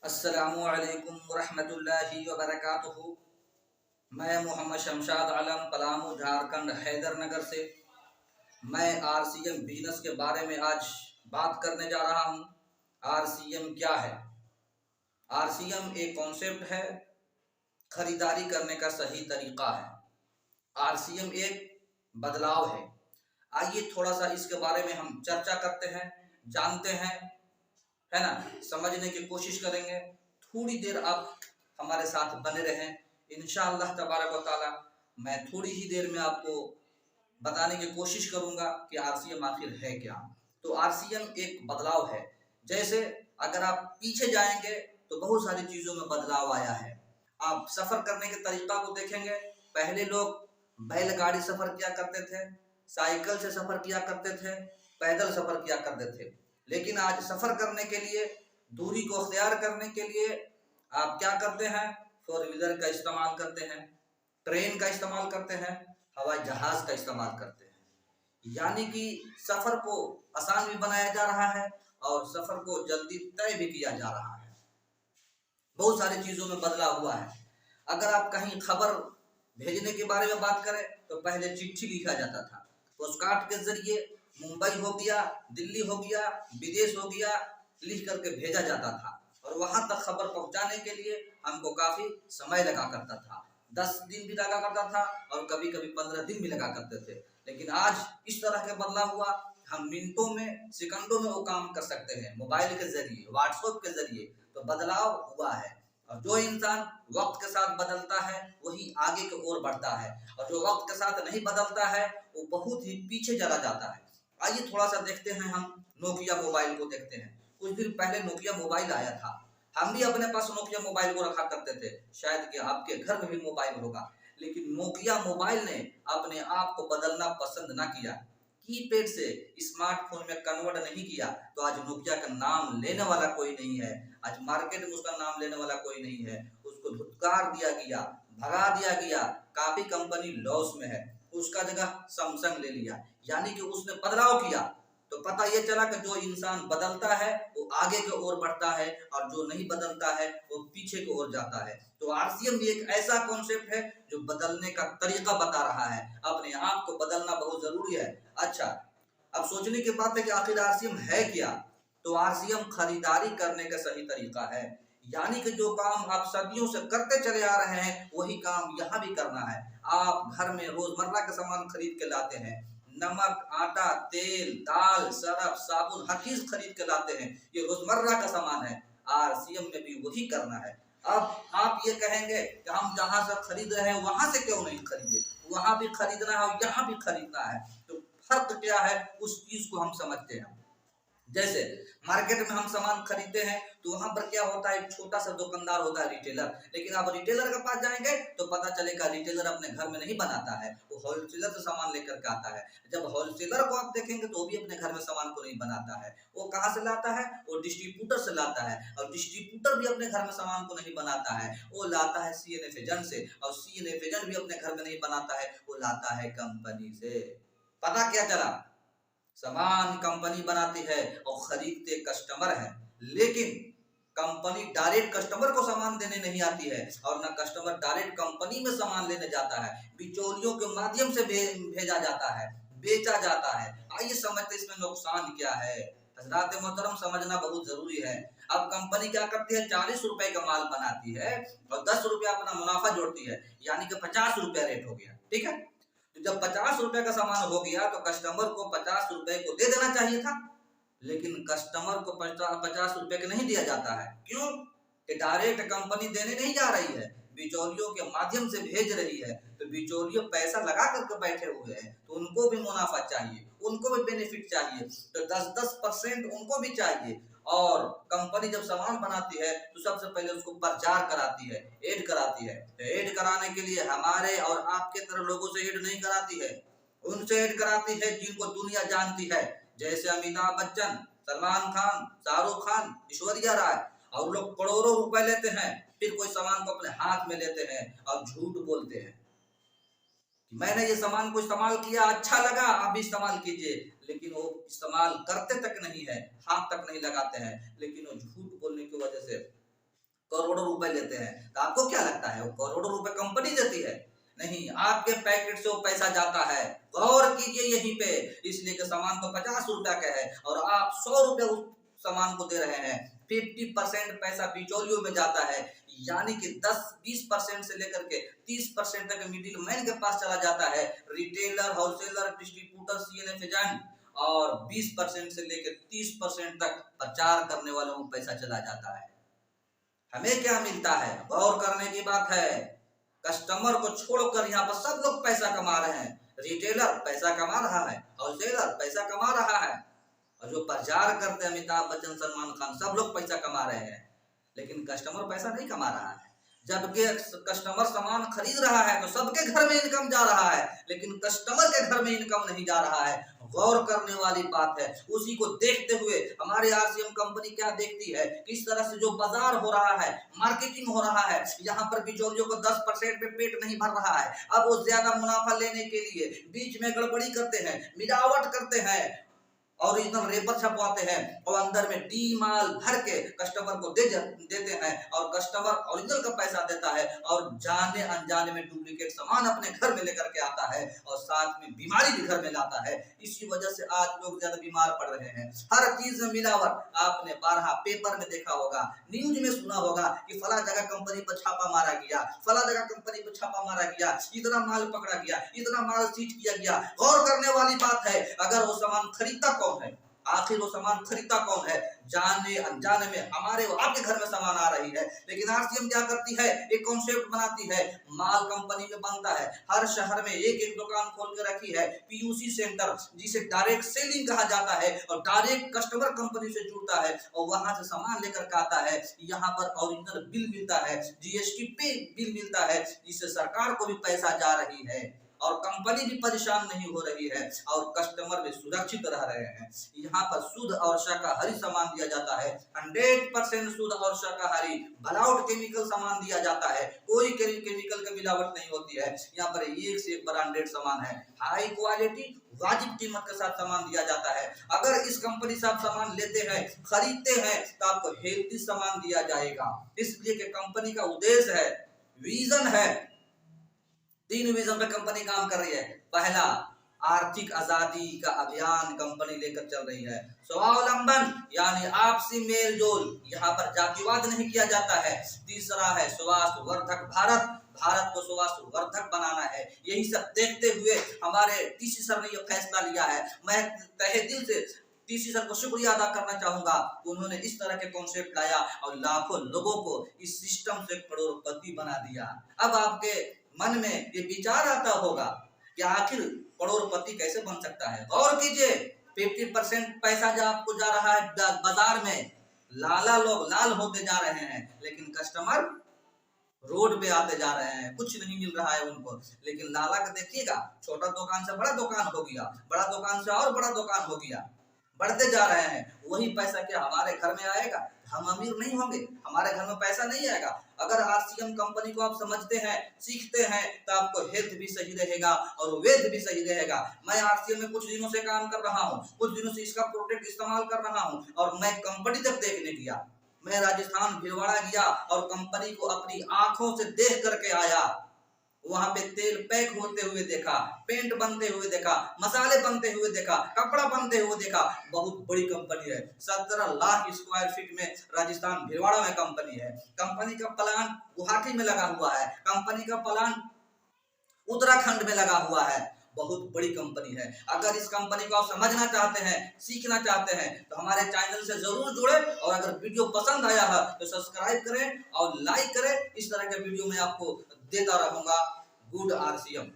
अस्सलामु अलैकुम वरहमतुल्लाहि वबरकातुहू। मैं मोहम्मद शमशाद आलम पलामू झारखंड हैदरनगर से मैं आरसीएम बिजनेस के बारे में आज बात करने जा रहा हूँ। आरसीएम क्या है? आरसीएम एक कॉन्सेप्ट है, खरीदारी करने का सही तरीका है। आरसीएम एक बदलाव है। आइए थोड़ा सा इसके बारे में हम चर्चा करते हैं, जानते हैं, है ना, समझने की कोशिश करेंगे। थोड़ी देर आप हमारे साथ बने रहें। इंशाअल्लाह तबारक व तआला मैं थोड़ी ही देर में आपको बताने की कोशिश करूंगा कि आरसीएम आखिर है क्या। तो आरसीएम एक बदलाव है। जैसे अगर आप पीछे जाएंगे तो बहुत सारी चीजों में बदलाव आया है। आप सफर करने के तरीका को देखेंगे। पहले लोग बैलगाड़ी सफर किया करते थे, साइकिल से सफर किया करते थे, पैदल सफर किया करते थे। लेकिन आज सफर करने के लिए, दूरी को अख्तियार करने के लिए आप क्या करते हैं? फोर व्हीलर का इस्तेमाल करते हैं, ट्रेन का इस्तेमाल करते हैं, हवाई जहाज का इस्तेमाल करते हैं। यानी कि सफर को आसान भी बनाया जा रहा है और सफर को जल्दी तय भी किया जा रहा है। बहुत सारी चीजों में बदलाव हुआ है। अगर आप कहीं खबर भेजने के बारे में बात करें तो पहले चिट्ठी लिखा जाता था, पोस्टकार्ड के जरिए मुंबई हो गया, दिल्ली हो गया, विदेश हो गया, लिख करके भेजा जाता था और वहां तक खबर पहुंचाने के लिए हमको काफी समय लगा करता था। 10 दिन भी लगा करता था और कभी कभी 15 दिन भी लगा करते थे। लेकिन आज इस तरह के बदलाव हुआ, हम मिनटों में, सेकंडों में वो काम कर सकते हैं, मोबाइल के जरिए, व्हाट्सएप के जरिए। तो बदलाव हुआ है और जो इंसान वक्त के साथ बदलता है वही आगे की ओर बढ़ता है और जो वक्त के साथ नहीं बदलता है वो बहुत ही पीछे चला जाता है। आइए थोड़ा सा देखते हैं, हम नोकिया मोबाइल को देखते हैं। कुछ दिन पहले नोकिया मोबाइल आया था। हम भी अपने पास नोकिया मोबाइल को रखा करते थे। शायद कि आपके घर में भी मोबाइल होगा। लेकिन नोकिया मोबाइल ने अपने आप को बदलना पसंद ना किया, कीपैड से स्मार्टफोन में कन्वर्ट नहीं किया। तो आज नोकिया का नाम लेने वाला कोई नहीं है। आज मार्केट में उसका नाम लेने वाला कोई नहीं है। उसको धुतकार दिया गया, भगा दिया गया। काफी कंपनी लॉस में है, उसका जगह सैमसंग ले लिया। यानी कि उसने बदलाव किया। तो पता ये चला कि जो इंसान बदलता है वो आगे की ओर बढ़ता है और जो नहीं बदलता है वो पीछे की ओर जाता है। तो आरसीएम भी एक ऐसा कॉन्सेप्ट है जो बदलने का तरीका बता रहा है। अपने आप को बदलना बहुत जरूरी है। अच्छा, अब सोचने की बात है कि आखिर आरसीएम है क्या? तो आरसीएम खरीदारी करने का सही तरीका है। यानी कि जो काम आप सदियों से करते चले आ रहे हैं वही काम यहाँ भी करना है। आप घर में रोजमर्रा के सामान खरीद के लाते हैं, नमक, आटा, तेल, दाल, सरफ, साबुन, हर चीज खरीद के लाते हैं। ये रोजमर्रा का सामान है। आरसीएम में भी वही करना है। अब आप ये कहेंगे कि हम जहां से खरीद रहे हैं वहां से क्यों नहीं खरीदे? वहां भी खरीदना है और यहाँ भी खरीदना है। तो फर्क क्या है उस चीज को हम समझते हैं। जैसे मार्केट में हम सामान खरीदते हैं तो वहां पर क्या होता है, एक छोटा सा दुकानदार होता है, रिटेलर। लेकिन आप रिटेलर के पास जाएंगे तो पता चलेगा रिटेलर अपने घर में नहीं बनाता है, वो होलसेलर से सामान लेकर के आता है। जब होलसेलर को आप देखेंगे तो वो भी अपने घर में सामान को नहीं बनाता है। वो कहाँ से लाता है? वो डिस्ट्रीब्यूटर से लाता है और डिस्ट्रीब्यूटर भी अपने घर में सामान को नहीं बनाता है, वो लाता है सीएनएफ एजेंट से और सीएनएफ एजेंट भी अपने घर में नहीं बनाता है, वो लाता है कंपनी से। पता क्या चला? सामान कंपनी बनाती है और खरीदते कस्टमर है। लेकिन कंपनी डायरेक्ट कस्टमर को सामान देने नहीं आती है और ना कस्टमर डायरेक्ट कंपनी में सामान लेने जाता है, बिचौलियों के माध्यम से भेजा जाता है, बेचा जाता है। आइए समझते इसमें नुकसान क्या है। हजरात मोहतरम, समझना बहुत जरूरी है। अब कंपनी क्या करती है, 40 रुपए का माल बनाती है और 10 रुपया अपना मुनाफा जोड़ती है, यानी कि 50 रुपया रेट हो गया। ठीक है, तो जब 50 रुपए का सामान हो गया तो कस्टमर को 50 रुपए को दे देना चाहिए था। लेकिन कस्टमर को 50 रुपए के नहीं दिया जाता है। क्यों? कि डायरेक्ट कंपनी देने नहीं जा रही है, बिचौलियों के माध्यम से भेज रही है। तो बिचौलियों पैसा लगा करके बैठे हुए हैं तो उनको भी मुनाफा चाहिए, उनको भी बेनिफिट चाहिए। तो 10-10% उनको भी चाहिए। और कंपनी जब सामान बनाती है तो सबसे पहले उसको प्रचार कराती है, ऐड कराती है। तो ऐड कराने के लिए हमारे और आपके तरह लोगों से ऐड नहीं कराती है, उनसे ऐड कराती है जिनको दुनिया जानती है। जैसे अमिताभ बच्चन, सलमान खान, शाहरुख खान, ऐश्वर्या राय। और लोग करोड़ों रुपए लेते हैं, फिर कोई सामान को अपने हाथ में लेते हैं और झूठ बोलते हैं कि मैंने ये सामान को इस्तेमाल किया, अच्छा लगा, आप भी इस्तेमाल कीजिए। लेकिन वो इस्तेमाल करते तक नहीं है, हाथ तक नहीं लगाते हैं। लेकिन वो झूठ बोलने की वजह से करोड़ों रुपए लेते हैं। तो आपको क्या लगता है वो करोड़ों रुपए कंपनी देती है? नहीं, आपके पैकेट से वो पैसा जाता है। गौर कीजिए यहीं पे, इसलिए कि सामान तो 50 रुपया का है और आप 100 रुपये उस सामान को दे रहे हैं। 50% पैसा बिचौलियों में जाता है, यानी कि 10-20% से लेकर के 30% तक मिडिल मैन के पास चला जाता है। Retailer, wholesaler, distributor, CNF agent, और 20% से लेकर 30% तक प्रचार करने वालों को पैसा चला जाता है। हमें क्या मिलता है? गौर करने की बात है। कस्टमर को छोड़कर यहाँ पर सब लोग पैसा कमा रहे हैं। रिटेलर पैसा कमा रहा है, होलसेलर पैसा कमा रहा है, और जो प्रचार करते हैं अमिताभ बच्चन, सलमान खान, सब लोग पैसा कमा रहे हैं, लेकिन कस्टमर पैसा नहीं कमा रहा है। जबकि कस्टमर सामान खरीद रहा है तो सबके घर में इनकम जा रहा है, लेकिन कस्टमर के घर में इनकम नहीं जा रहा है। गौर करने वाली बात है। उसी को देखते हुए हमारे आरसीएम कंपनी क्या देखती है, किस तरह से जो बाजार हो रहा है, मार्केटिंग हो रहा है, यहाँ पर बिचौलियों को 10% पे पेट नहीं भर रहा है। अब वो ज्यादा मुनाफा लेने के लिए बीच में गड़बड़ी करते हैं, मिलावट करते हैं, ओरिजिनल रेपर छपवाते हैं और अंदर में डी माल भर के कस्टमर को देते हैं, और कस्टमर ओरिजिनल का पैसा देता है और जाने अनजाने में डुप्लीकेट सामान अपने घर में लेकर के आता है और साथ में बीमारी भी घर में लाता है। इसी वजह से आज लोग ज्यादा बीमार पड़ रहे हैं। हर चीज में मिलावट। आपने 12 पेपर में देखा होगा, न्यूज में सुना होगा कि फला जगह कंपनी पर छापा मारा गया, फला जगह कंपनी पर छापा मारा गया, इतना माल पकड़ा गया, इतना माल सीज किया गया। गौर करने वाली बात है, अगर वो सामान खरीदता कौन है? आखिर वो सामान खरीदता कौन है? जाने अनजाने में हमारे आपके घर में सामान आ रही है, लेकिन आरसीएम क्या करती है? एक कॉन्सेप्ट बनाती है, माल कंपनी में बनता है, हर शहर में एक एक दुकान खोल के रखी है, पीयूसी सेंटर, जिसे डायरेक्ट सेलिंग कहा जाता है, और डायरेक्ट कस्टमर कंपनी से जुड़ता है और वहां से सामान लेकर के आता है। यहाँ पर ओरिजिनल बिल मिलता है, जीएसटी पे बिल मिलता है, जिससे सरकार को भी पैसा जा रही है और कंपनी भी परेशान नहीं हो रही है और कस्टमर भी सुरक्षित रह रहे हैं। यहाँ पर शुद्ध और शाकाहारी सामान दिया जाता है, 100% शुद्ध और शाकाहारी, विदाउट केमिकल सामान दिया जाता है, कोई केमिकल की मिलावट नहीं होती है। यहाँ पर एक से एक ब्रांडेड सामान है, हाई क्वालिटी, वाजिब कीमत के साथ सामान दिया जाता है। अगर इस कंपनी से आप सामान लेते हैं, खरीदते हैं, तो आपको हेल्थी सामान दिया जाएगा। इसलिए कि कंपनी का उद्देश्य है, विजन है, 3 विजन पे कंपनी काम कर रही है। पहला, आर्थिक आजादी का अभियान कंपनी लेकर चल रही है। स्वावलंबन यानी आपसी मेल जोल, यहाँ पर जातिवाद नहीं किया जाता है। तीसरा है स्वास्थ्यवर्धक भारत, भारत को स्वास्थ्यवर्धक बनाना है। यही सब देखते हुए हमारे टीसी सर ने यह फैसला लिया है। मैं तहे दिल से टीसी सर को शुक्रिया अदा करना चाहूंगा, उन्होंने इस तरह के कॉन्सेप्ट लाया और लाखों लोगों को इस सिस्टम से करोड़पति बना दिया। अब आपके मन में ये विचार आता होगा कि आखिर करोड़पति कैसे बन सकता है। गौर कीजिए, 50% पैसा जो आपको जा रहा है बाजार में, लाला लोग लाल होते जा रहे हैं, लेकिन कस्टमर रोड पे आते जा रहे हैं, कुछ नहीं मिल रहा है उनको। लेकिन लाला का देखिएगा, छोटा दुकान से बड़ा दुकान हो गया, बड़ा दुकान से और बड़ा दुकान हो गया, बढ़ते जा रहे हैं। वही पैसा क्या हमारे घर में आएगा? हम अमीर नहीं होंगे, हमारे घर में पैसा नहीं आएगा। अगर आरसीएम कंपनी को आप समझते हैं, सीखते हैं, तो आपको हेल्थ भी सही रहेगा और वेल्थ भी सही रहेगा। मैं आरसीएम में कुछ दिनों से काम कर रहा हूँ, कुछ दिनों से इसका प्रोडक्ट इस्तेमाल कर रहा हूँ, और मैं कंपनी तक देखने गया। मैं राजस्थान भिलवाड़ा गया और कंपनी को अपनी आंखों से देख करके आया। वहां पे तेल पैक होते हुए देखा, पेंट बनते हुए देखा, मसाले बनते हुए देखा, कपड़ा बनते हुए देखा। बहुत बड़ी कंपनी है, 17 लाख स्क्वायर फीट में राजस्थान भिलवाड़ा में कंपनी है। कंपनी का प्लांट गुवाहाटी में लगा हुआ है, कंपनी का प्लांट उत्तराखंड में लगा हुआ है। बहुत बड़ी कंपनी है। अगर इस कंपनी को आप समझना चाहते हैं, सीखना चाहते हैं, तो हमारे चैनल से जरूर जुड़े, और अगर वीडियो पसंद आया है तो सब्सक्राइब करें और लाइक करें। इस तरह के वीडियो मैं आपको देता रहूंगा। Good RCM.